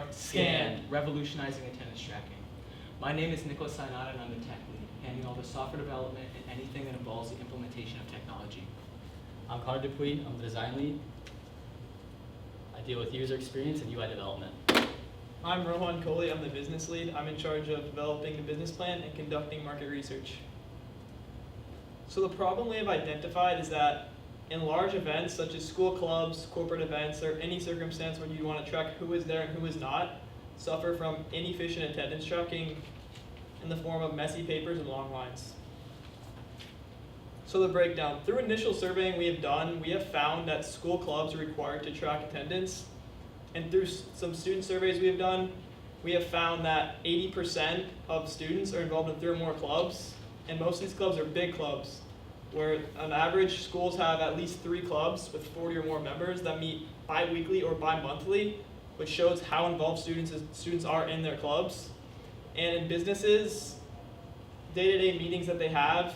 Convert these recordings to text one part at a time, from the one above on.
Scan, revolutionizing attendance tracking. My name is Nicholas Sainata and I'm the tech lead, handling all the software development and anything that involves the implementation of technology. I'm Connor Dupuy, I'm the design lead. I deal with user experience and UI development. I'm Rohan Kohli, I'm the business lead. I'm in charge of developing the business plan and conducting market research. So the problem we have identified is that in large events such as school clubs, corporate events, or any circumstance where you want to track who is there and who is not, suffer from inefficient attendance tracking in the form of messy papers and long lines. So the breakdown. Through initial surveying we have done, we have found that school clubs are required to track attendance. And through some student surveys we have done, we have found that 80% of students are involved in 3 or more clubs, and most of these clubs are big clubs, where on average schools have at least 3 clubs with 40 or more members that meet bi-weekly or bi-monthly, which shows how involved students are in their clubs. And in businesses, day-to-day meetings that they have,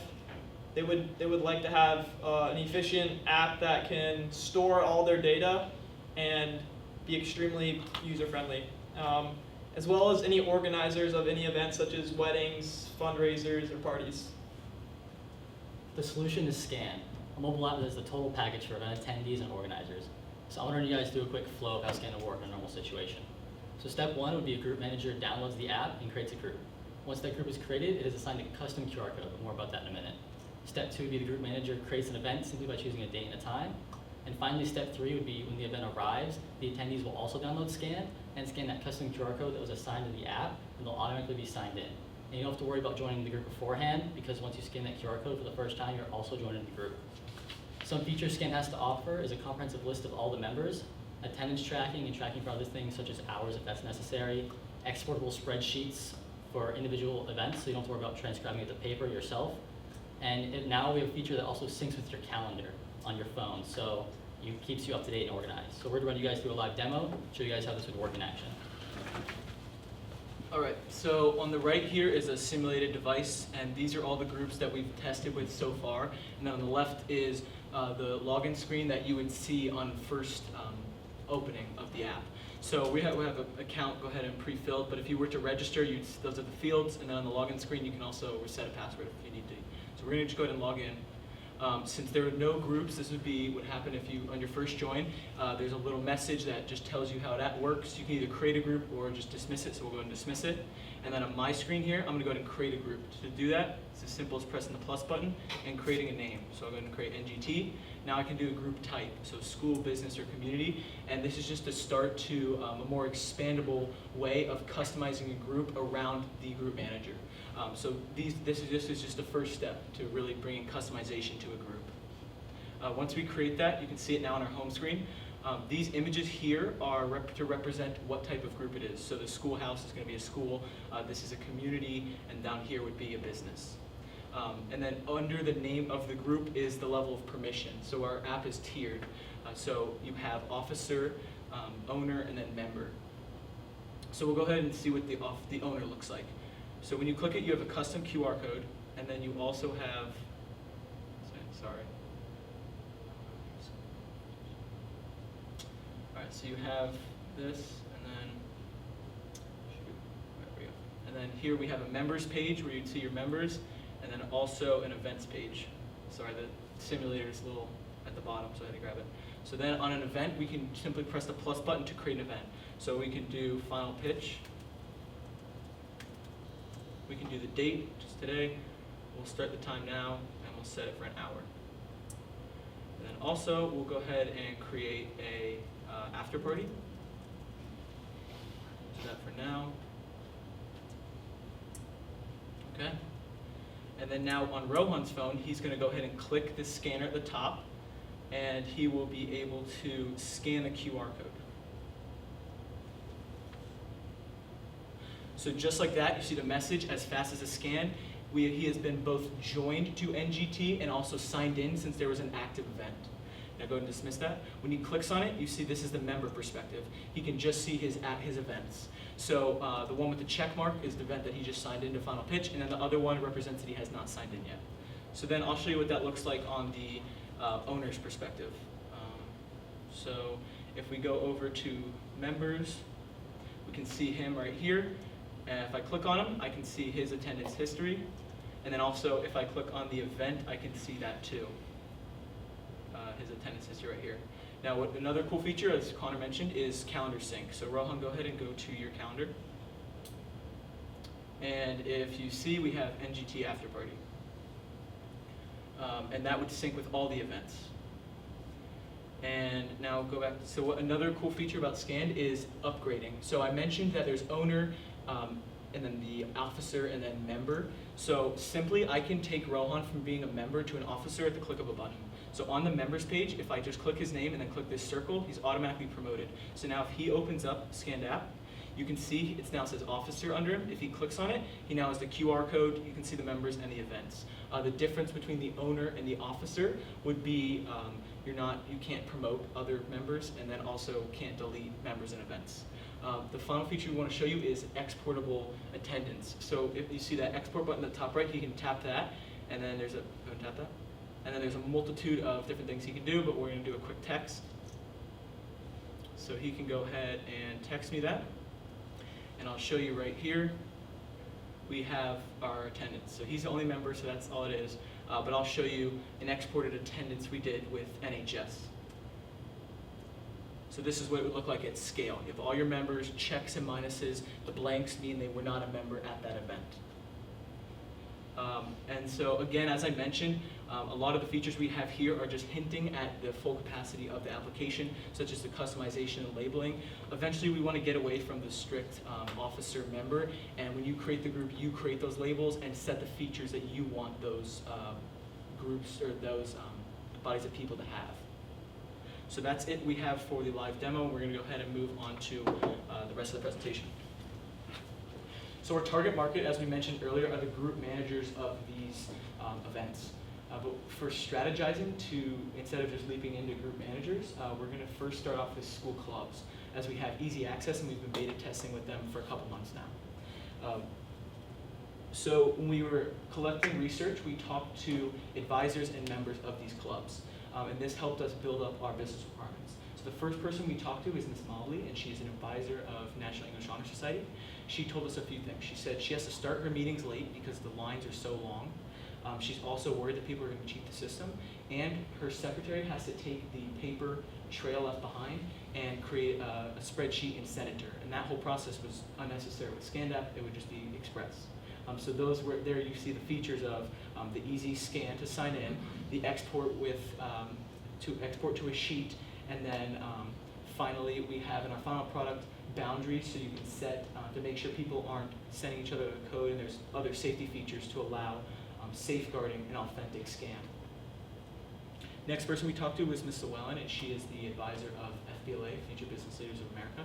they would like to have an efficient app that can store all their data and be extremely user-friendly, as well as any organizers of any events such as weddings, fundraisers, or parties. The solution is Scan, a mobile app that is the total package for event attendees and organizers. So I want you guys to do a quick flow of how Scan will work in a normal situation. So step 1 would be a group manager downloads the app and creates a group. Once that group is created, it is assigned a custom QR code. More about that in a minute. Step 2 would be the group manager creates an event simply by choosing a date and a time. And finally, step 3 would be when the event arrives, the attendees will also download Scan and scan that custom QR code that was assigned to the app, and they'll automatically be signed in. And you don't have to worry about joining the group beforehand, because once you scan that QR code for the first time, you're also joining the group. Some features Scan has to offer is a comprehensive list of all the members, attendance tracking and tracking for other things such as hours if that's necessary, exportable spreadsheets for individual events, so you don't have to worry about transcribing it to paper yourself. And now we have a feature that also syncs with your calendar on your phone, so it keeps you up to date and organized. So we're going to run you guys through a live demo, show you guys how this would work in action. All right, so on the right here is a simulated device, and these are all the groups that we've tested with so far. And then on the left is the login screen that you would see on first opening of the app. So we have an account, go ahead and pre-filled, but if you were to register, those are the fields, and then on the login screen you can also reset a password if you need to. So we're going to just go ahead and log in. Since there are no groups, this would be what happened if you, on your first join, there's a little message that just tells you how that works. You can either create a group or just dismiss it, so we'll go ahead and dismiss it. And then on my screen here, I'm going to go ahead and create a group. To do that, it's as simple as pressing the plus button and creating a name. So I'll go ahead and create NGT. Now I can do a group type, so school, business, or community. And this is just a start to a more expandable way of customizing a group around the group manager. So this is just the first step to really bringing customization to a group. Once we create that, you can see it now on our home screen. These images here are to represent what type of group it is. So the schoolhouse is going to be a school, this is a community, and down here would be a business. And then under the name of the group is the level of permission. So our app is tiered. So you have officer, owner, and then member. So we'll go ahead and see what the owner looks like. So when you click it, you have a custom QR code, and then you also have, sorry. All right, so you have this, and then, there we go. And then here we have a members page where you'd see your members, and then also an events page. Sorry, the simulator is a little at the bottom, so I had to grab it. So then on an event, we can simply press the plus button to create an event. So we can do final pitch. We can do the date, just today. We'll start the time now, and we'll set it for an hour. And then also, we'll go ahead and create a after party. Do that for now. Okay. And then now on Rohan's phone, he's going to go ahead and click the scanner at the top, and he will be able to scan the QR code. So just like that, you see the message as fast as a scan. He has been both joined to NGT and also signed in since there was an active event. Now go ahead and dismiss that. When he clicks on it, you see this is the member perspective. He can just see his events. So the one with the check mark is the event that he just signed into Final Pitch, and then the other one represents that he has not signed in yet. So then I'll show you what that looks like on the owner's perspective. So if we go over to members, can see him right here. And if I click on him, I can see his attendance history. And then also, if I click on the event, I can see that too. His attendance history right here. Now, another cool feature, as Connor mentioned, is calendar sync. So Rohan, go ahead and go to your calendar. And if you see, we have NGT After Party. And that would sync with all the events. And now go back. So another cool feature about Scanned is upgrading. So I mentioned that there's owner, and then the officer, and then member. So simply, I can take Rohan from being a member to an officer at the click of a button. So on the members page, if I just click his name and then click this circle, he's automatically promoted. So now if he opens up Scanned App, you can see it now says officer under him. If he clicks on it, he now has the QR code. You can see the members and the events. The difference between the owner and the officer would be you can't promote other members, and then also can't delete members and events. The final feature we want to show you is exportable attendance. So if you see that export button at the top right, he can tap that, and then there's a multitude of different things he can do, but we're going to do a quick text. So he can go ahead and text me that, and I'll show you right here. We have our attendance. So he's the only member, so that's all it is. But I'll show you an exported attendance we did with NHS. So this is what it would look like at scale. You have all your members, checks and minuses. The blanks mean they were not a member at that event. And so again, as I mentioned, a lot of the features we have here are just hinting at the full capacity of the application, such as the customization and labeling. Eventually, we want to get away from the strict officer member, and when you create the group, you create those labels and set the features that you want those groups or those bodies of people to have. So that's it we have for the live demo. We're going to go ahead and move on to the rest of the presentation. So our target market, as we mentioned earlier, are the group managers of these events. But for strategizing instead of just leaping into group managers, we're going to first start off with school clubs, as we have easy access and we've been beta testing with them for a couple months now. So when we were collecting research, we talked to advisors and members of these clubs. And this helped us build up our business requirements. So the first person we talked to is Ms. Molly, and she's an advisor of National English Honor Society. She told us a few things. She said she has to start her meetings late because the lines are so long. She's also worried that people are going to cheat the system. And her secretary has to take the paper trail left behind and create a spreadsheet and send it to her. And that whole process was unnecessary. With Scanned App, it would just be Express. So those were there. You see the features of the easy scan to sign in, the export to export to a sheet, and then finally we have in our final product boundaries, so you can set to make sure people aren't sending each other the code, and there's other safety features to allow safeguarding an authentic scan. Next person we talked to was Ms. Llewellyn, and she is the advisor of FBLA, Future Business Leaders of America.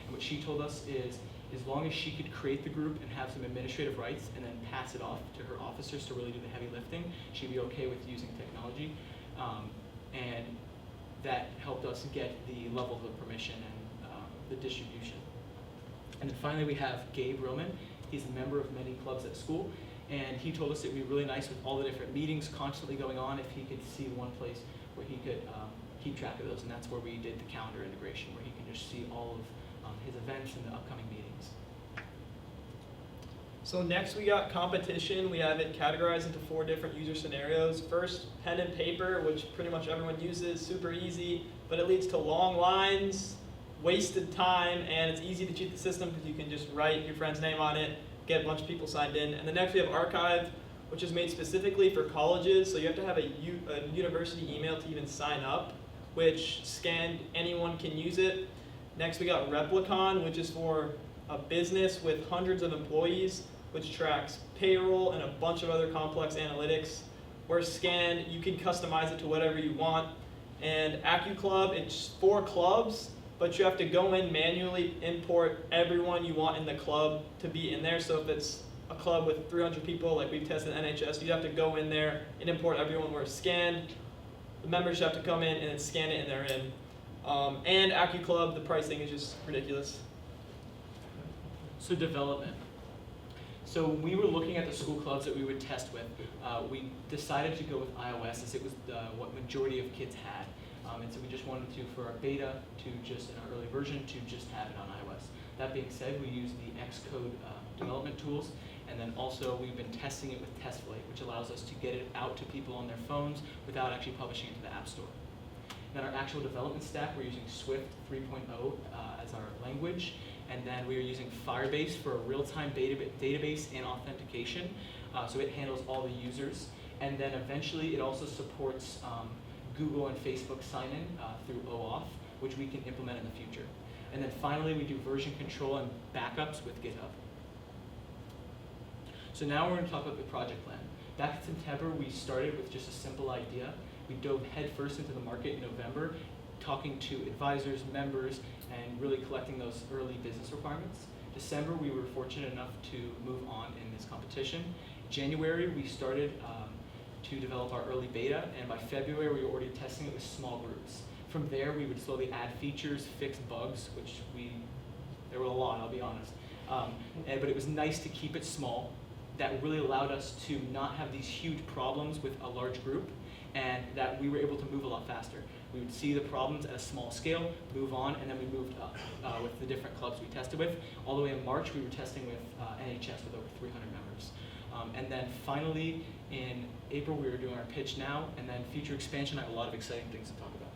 And what she told us is, as long as she could create the group and have some administrative rights and then pass it off to her officers to really do the heavy lifting, she'd be okay with using technology. And that helped us get the level of permission and the distribution. And then finally we have Gabe Roman. He's a member of many clubs at school, and he told us it would be really nice with all the different meetings constantly going on if he could see one place where he could keep track of those, and that's where we did the calendar integration, where he can just see all of his events and the upcoming meetings. So next we got competition. We have it categorized into 4 different user scenarios. First, pen and paper, which pretty much everyone uses, super easy, but it leads to long lines, wasted time, and it's easy to cheat the system because you can just write your friend's name on it, get a bunch of people signed in. And then next we have archive, which is made specifically for colleges, so you have to have a university email to even sign up, which Scanned, anyone can use it. Next we got Replicon, which is for a business with hundreds of employees, which tracks payroll and a bunch of other complex analytics. Where Scanned, you can customize it to whatever you want. And AccuClub, it's 4 clubs, but you have to go in manually, import everyone you want in the club to be in there. So if it's a club with 300 people, like we've tested NHS, you have to go in there and import everyone. Where Scanned, the members have to come in and then scan it and they're in. And AccuClub, the pricing is just ridiculous. So development. So when we were looking at the school clubs that we would test with, we decided to go with iOS as it was what majority of kids had. And so we just wanted to, for our beta, to just in our early version, to just have it on iOS. That being said, we use the Xcode development tools, and then also we've been testing it with TestFlight, which allows us to get it out to people on their phones without actually publishing it to the App Store. Then our actual development stack, we're using Swift 3.0 as our language, and then we are using Firebase for a real-time database and authentication, so it handles all the users. And then eventually it also supports Google and Facebook sign-in through OAuth, which we can implement in the future. And then finally, we do version control and backups with GitHub. So now we're going to talk about the project plan. Back in September, we started with just a simple idea. We dove headfirst into the market in November, talking to advisors, members, and really collecting those early business requirements. December, we were fortunate enough to move on in this competition. January, we started to develop our early beta, and by February, we were already testing it with small groups. From there, we would slowly add features, fix bugs, which there were a lot, I'll be honest. But it was nice to keep it small. That really allowed us to not have these huge problems with a large group, and that we were able to move a lot faster. We would see the problems at a small scale, move on, and then we moved up with the different clubs we tested with. All the way in March, we were testing with NHS with over 300 members. And then finally, in April, we were doing our pitch now, and then future expansion, I have a lot of exciting things to talk about.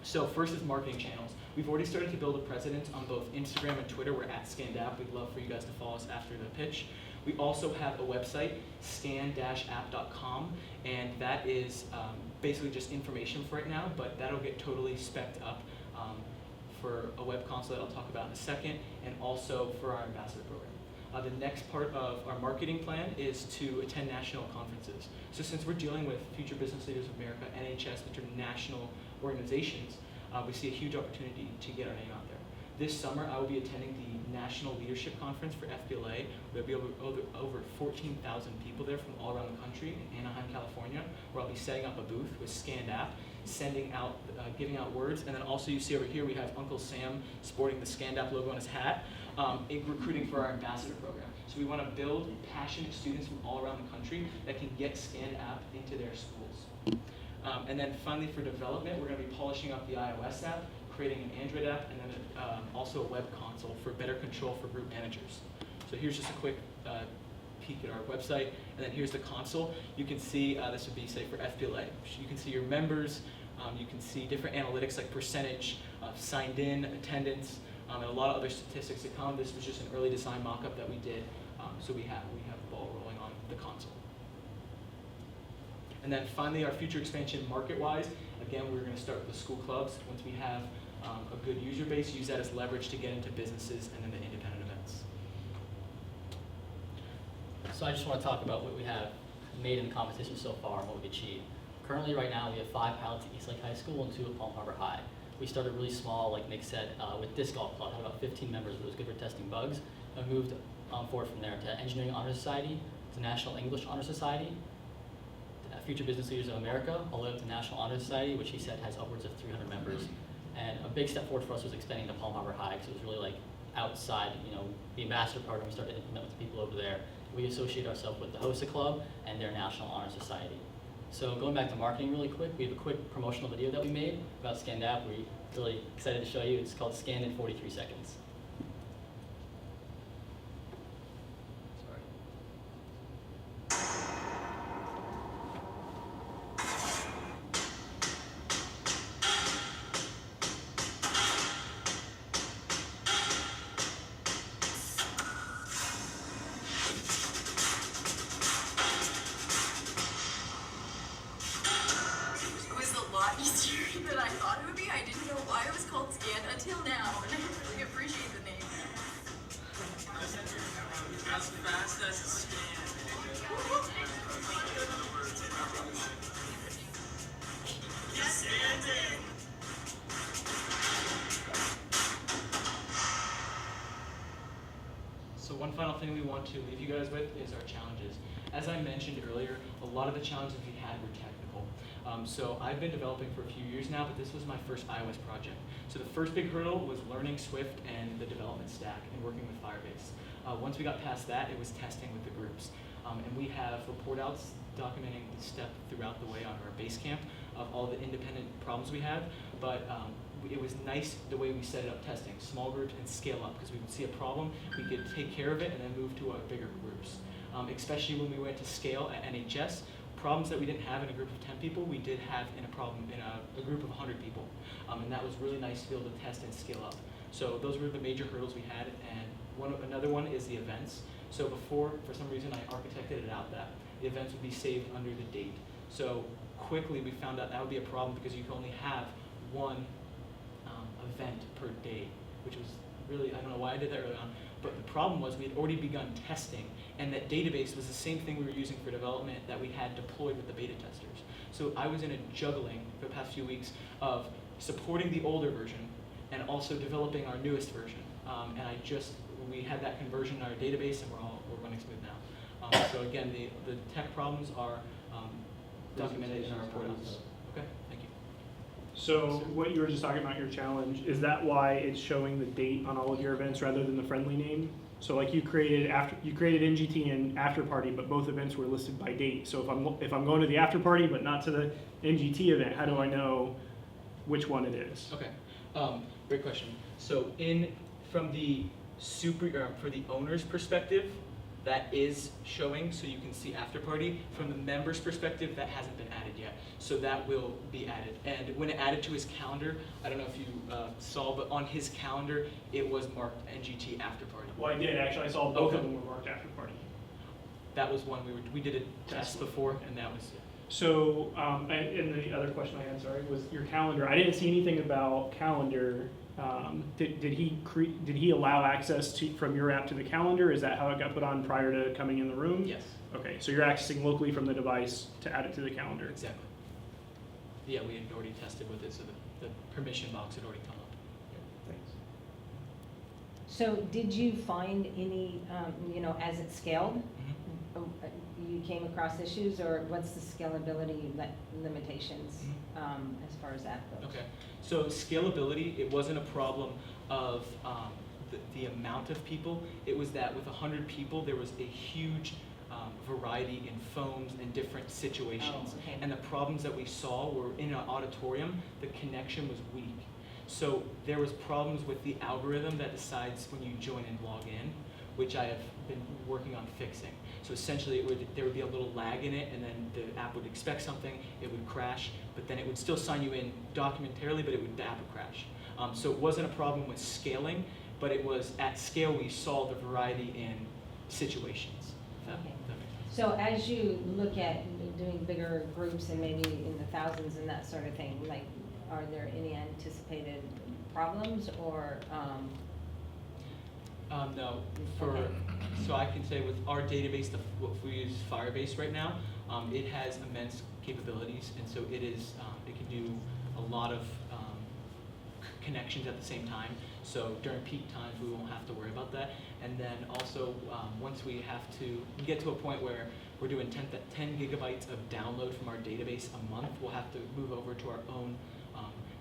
So first is marketing channels. We've already started to build a presence on both Instagram and Twitter. We're at ScannedApp. We'd love for you guys to follow us after the pitch. We also have a website, scan-app.com, and that is basically just information for right now, but that'll get totally spec'd up for a web console that I'll talk about in a second, and also for our ambassador program. The next part of our marketing plan is to attend national conferences. So since we're dealing with Future Business Leaders of America, NHS, which are national organizations, we see a huge opportunity to get our name out there. This summer, I will be attending the National Leadership Conference for FBLA. There'll be over 14,000 people there from all around the country in Anaheim, California, where I'll be setting up a booth with ScannedApp, sending out, giving out words, and then also you see over here we have Uncle Sam sporting the ScannedApp logo on his hat, recruiting for our ambassador program. So we want to build passionate students from all around the country that can get ScannedApp into their schools. And then finally for development, we're going to be polishing up the iOS app, creating an Android app, and then also a web console for better control for group managers. So here's just a quick peek at our website, and then here's the console. You can see, this would be, say, for FBLA. You can see your members, you can see different analytics like percentage of signed in, attendance, and a lot of other statistics to come. This was just an early design mock-up that we did, so we have the ball rolling on the console. And then finally, our future expansion market-wise, again, we're going to start with the school clubs. Once we have a good user base, use that as leverage to get into businesses and then the independent events. So I just want to talk about what we have made in the competition so far and what we've achieved. Currently, right now, we have 5 pilots at Eastlake High School and 2 at Palm Harbor High. We started really small, like Nick said, with Disc Golf Club, had about 15 members, but it was good for testing bugs, and moved forward from there to Engineering Honor Society, to National English Honor Society, to Future Business Leaders of America, all the way up to National Honor Society, which he said has upwards of 300 members. And a big step forward for us was expanding to Palm Harbor High, because it was really like outside, the ambassador program we started to implement with the people over there. We associate ourselves with the HOSA Club and their National Honor Society. So going back to marketing really quick, we have a quick promotional video that we made about ScannedApp. We're really excited to show you. It's called Scanned in 43 Seconds. Easier than I thought it would be. I didn't know why it was called Scan until now, and I really appreciate the name. As fast as a scan. Standing. So one final thing we want to leave you guys with is our challenges. As I mentioned earlier, a lot of the challenges we had were technical. So I've been developing for a few years now, but this was my first iOS project. So the first big hurdle was learning Swift and the development stack and working with Firebase. Once we got past that, it was testing with the groups. And we have report outs documenting the step throughout the way on our Basecamp of all the independent problems we have. But it was nice the way we set it up testing, small groups and scale up, because we would see a problem, we could take care of it and then move to our bigger groups. Especially when we went to scale at NHS, problems that we didn't have in a group of 10 people, we did have in a group of 100 people. And that was really nice to be able to test and scale up. So those were the major hurdles we had, and another one is the events. So before, for some reason, I architected it out that the events would be saved under the date. So quickly we found out that would be a problem because you can only have one event per day, which was really, I don't know why I did that early on, but the problem was we had already begun testing, and that database was the same thing we were using for development that we had deployed with the beta testers. So I was in a juggling for the past few weeks of supporting the older version and also developing our newest version. And we had that conversion in our database, and we're running smooth now. So again, the tech problems are documented in our report on this. Okay, thank you. So what you were just talking about, your challenge, is that why it's showing the date on all of your events rather than the friendly name? So like you created NGT and after party, but both events were listed by date. So if I'm going to the after party but not to the NGT event, how do I know which one it is? Okay, great question. So for the owner's perspective, that is showing, so you can see after party. From the member's perspective, that hasn't been added yet. So that will be added. And when it added to his calendar, I don't know if you saw, but on his calendar, it was marked NGT after party. Well, I did actually. I saw both of them were marked after party. That was one we did a test before, and that was it. So, and the other question I had, sorry, was your calendar. I didn't see anything about calendar. Did he allow access from your app to the calendar? Is that how it got put on prior to coming in the room? Yes. Okay, so you're accessing locally from the device to add it to the calendar. Exactly. Yeah, we had already tested with it, so the permission box had already come up. Thanks. So did you find any, as it scaled, you came across issues, or what's the scalability limitations as far as that goes? Okay, so scalability, it wasn't a problem of the amount of people. It was that with 100 people, there was a huge variety in phones and different situations. Oh, okay. And the problems that we saw were in an auditorium, the connection was weak. So there was problems with the algorithm that decides when you join and log in, which I have been working on fixing. So essentially there would be a little lag in it, and then the app would expect something, it would crash, but then it would still sign you in documentarily, but the app would crash. So it wasn't a problem with scaling, but it was at scale we saw the variety in situations. If that makes sense. So as you look at doing bigger groups and maybe in the thousands and that sort of thing, like, are there any anticipated problems or? No. Okay. So I can say with our database, what we use Firebase right now, it has immense capabilities, and so it can do a lot of connections at the same time. So during peak times, we won't have to worry about that. And then also, once we get to a point where we're doing 10 gigabytes of download from our database a month, we'll have to move over to our own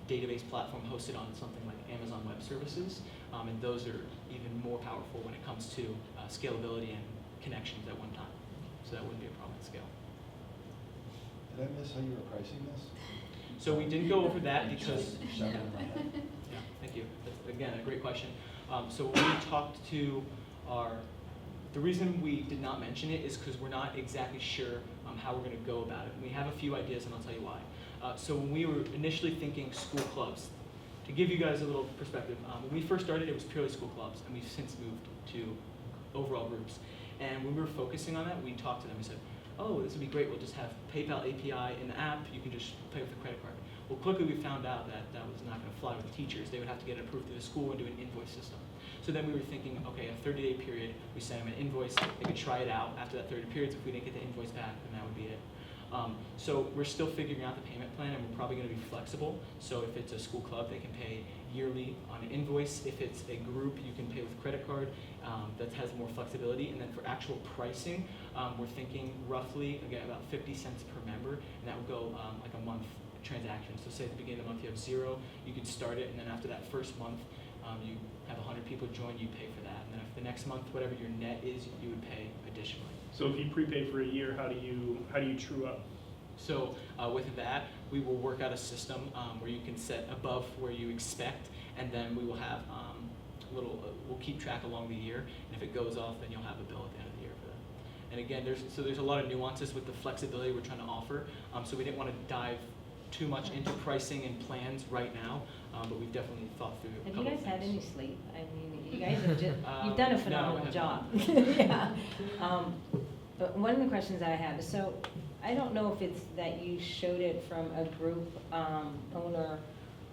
database platform hosted on something like Amazon Web Services. And those are even more powerful when it comes to scalability and connections at one time. So that wouldn't be a problem at scale. Did I miss how you were pricing this? So we didn't go over that because, Shove it in my head. yeah, thank you. That's, again, a great question. So when we talked to the reason we did not mention it is because we're not exactly sure how we're going to go about it. We have a few ideas, and I'll tell you why. So when we were initially thinking school clubs, to give you guys a little perspective, when we first started, it was purely school clubs, and we've since moved to overall groups. And when we were focusing on that, we talked to them. We said, oh, this would be great. We'll just have PayPal API in the app. You can just pay with a credit card. Well, quickly we found out that that was not going to fly with teachers. They would have to get it approved through the school and do an invoice system. So then we were thinking, okay, a 30-day period, we send them an invoice. They could try it out. After that 30 periods, if we didn't get the invoice back, then that would be it. So we're still figuring out the payment plan, and we're probably going to be flexible. So if it's a school club, they can pay yearly on an invoice. If it's a group, you can pay with credit card. That has more flexibility. And then for actual pricing, we're thinking roughly, again, about 50 cents per member, and that would go like a month transaction. So say at the beginning of the month you have 0, you could start it, and then after that first month, you have 100 people join, you pay for that. And then if the next month, whatever your net is, you would pay additionally. So if you prepay for a year, how do you true up? So with that, we will work out a system where you can set above where you expect, and then we will have we'll keep track along the year, and if it goes off, then you'll have a bill at the end of the year for that. And again, there's a lot of nuances with the flexibility we're trying to offer, so we didn't want to dive too much into pricing and plans right now, but we've definitely thought through a Have couple you guys had things. any sleep? I mean, you guys have just, you've done a No, phenomenal have job. not. Yeah. But one of the questions I had, so I don't know if it's that you showed it from a group owner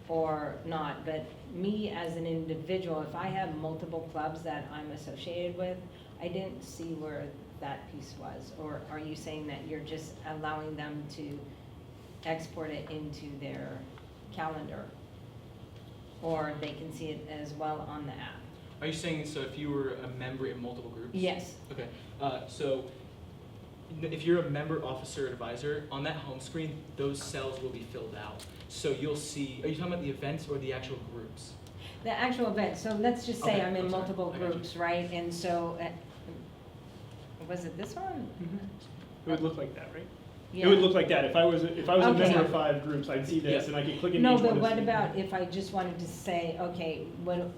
or not, but me as an individual, if I have multiple clubs that I'm associated with, I didn't see where that piece was. Or are you saying that you're just allowing them to export it into their calendar? Or they can see it as well on the app? Are you saying, so if you were a member in multiple groups? Yes. Okay, so if you're a member, officer, advisor, on that home screen, those cells will be filled out. So you'll see, are you talking about the events or the actual groups? The actual event, so let's just say Okay, I'm in I'm sorry. multiple I got you. groups, right? And so, was it this one? It would look like that, right? Yeah. It would look like that. If I was a Okay. member of 5 groups, I'd see this, Yeah. and I could click into No, each one but and what see. about if I just wanted to say, okay, what,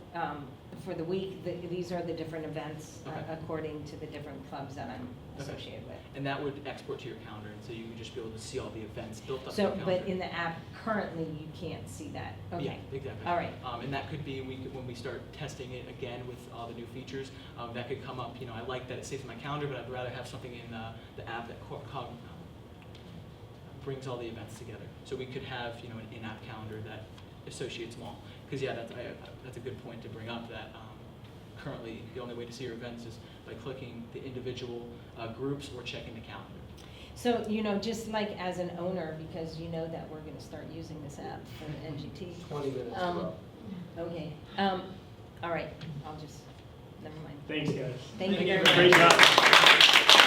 for the week, these are the different events Okay. according to the different clubs that I'm Okay. associated with? And that would export to your calendar, and so you would just be able to see all the events built up in So, your calendar. but in the app currently, you can't see that? Okay. Yeah, exactly. All right. And that could be, when we start testing it again with all the new features, that could come up, I like that it saves in my calendar, but I'd rather have something in the app that brings all the events together. So we could have, an in-app calendar that associates them all. Because that's a good point to bring up, that currently the only way to see your events is by clicking the individual groups or checking the calendar. So, just like as an owner, because you know that we're gonna start using this app for the NGT. 20 minutes Um, ago. Okay, all right, I'll just, never mind. Thanks, guys. Thank you Thank very you. much. Great job.